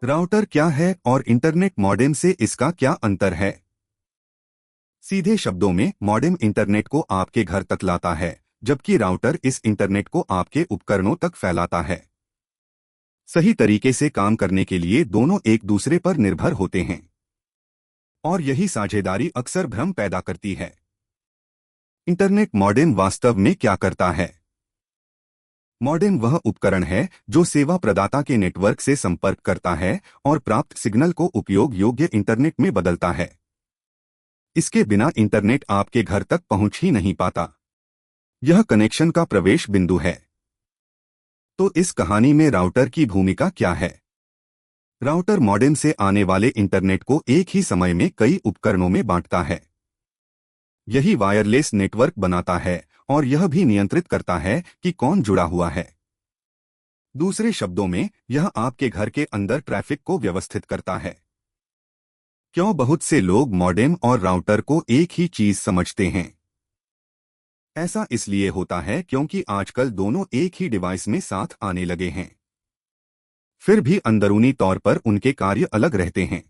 Router क्या है और इंटरनेट मॉडेम से इसका क्या अंतर है? सीधे शब्दों में मॉडेम इंटरनेट को आपके घर तक लाता है, जबकि राउटर इस इंटरनेट को आपके उपकरणों तक फैलाता है। सही तरीके से काम करने के लिए दोनों एक दूसरे पर निर्भर होते हैं, और यही साझेदारी अक्सर भ्रम पैदा करती है। इंटरनेट मॉडेम वास्तव में क्या करता है? मॉडेम वह उपकरण है जो सेवा प्रदाता के नेटवर्क से संपर्क करता है और प्राप्त सिग्नल को उपयोग योग्य इंटरनेट में बदलता है। इसके बिना इंटरनेट आपके घर तक पहुंच ही नहीं पाता। यह कनेक्शन का प्रवेश बिंदु है। तो इस कहानी में राउटर की भूमिका क्या है? राउटर मॉडेम से आने वाले इंटरनेट को एक ही समय में कई उपकरणों में बांटता है। यही वायरलेस नेटवर्क बनाता है और यह भी नियंत्रित करता है कि कौन जुड़ा हुआ है। दूसरे शब्दों में, यह आपके घर के अंदर ट्रैफिक को व्यवस्थित करता है। क्यों बहुत से लोग मॉडेम और राउटर को एक ही चीज समझते हैं? ऐसा इसलिए होता है क्योंकि आजकल दोनों एक ही डिवाइस में साथ आने लगे हैं। फिर भी अंदरूनी तौर पर उनके कार्य अलग रहते हैं।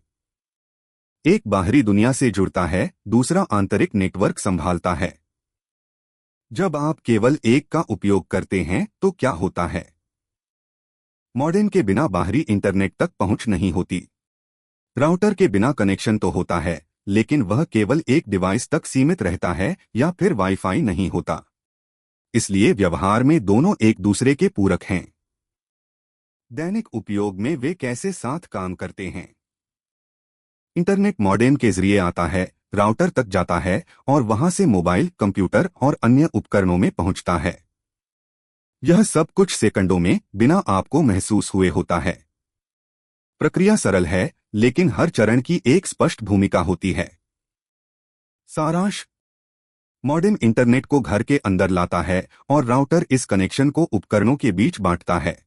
एक बाहरी दुनिया से जुड़ता है, दूसरा आंतरिक नेटवर्क संभालता है। जब आप केवल एक का उपयोग करते हैं तो क्या होता है? मॉडेम के बिना बाहरी इंटरनेट तक पहुंच नहीं होती। राउटर के बिना कनेक्शन तो होता है, लेकिन वह केवल एक डिवाइस तक सीमित रहता है या फिर वाईफाई नहीं होता। इसलिए व्यवहार में दोनों एक दूसरे के पूरक हैं। दैनिक उपयोग में वे कैसे साथ काम करते हैं? इंटरनेट मॉडेम के जरिए आता है, राउटर तक जाता है और वहां से मोबाइल, कंप्यूटर और अन्य उपकरणों में पहुंचता है। यह सब कुछ सेकंडों में बिना आपको महसूस हुए होता है। प्रक्रिया सरल है, लेकिन हर चरण की एक स्पष्ट भूमिका होती है। सारांश: मॉडेम इंटरनेट को घर के अंदर लाता है और राउटर इस कनेक्शन को उपकरणों के बीच बांटता है।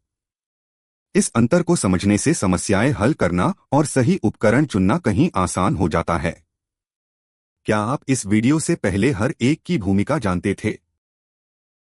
इस अंतर को समझने से समस्याएं हल करना और सही उपकरण चुनना कहीं आसान हो जाता है। क्या आप इस वीडियो से पहले हर एक की भूमिका जानते थे?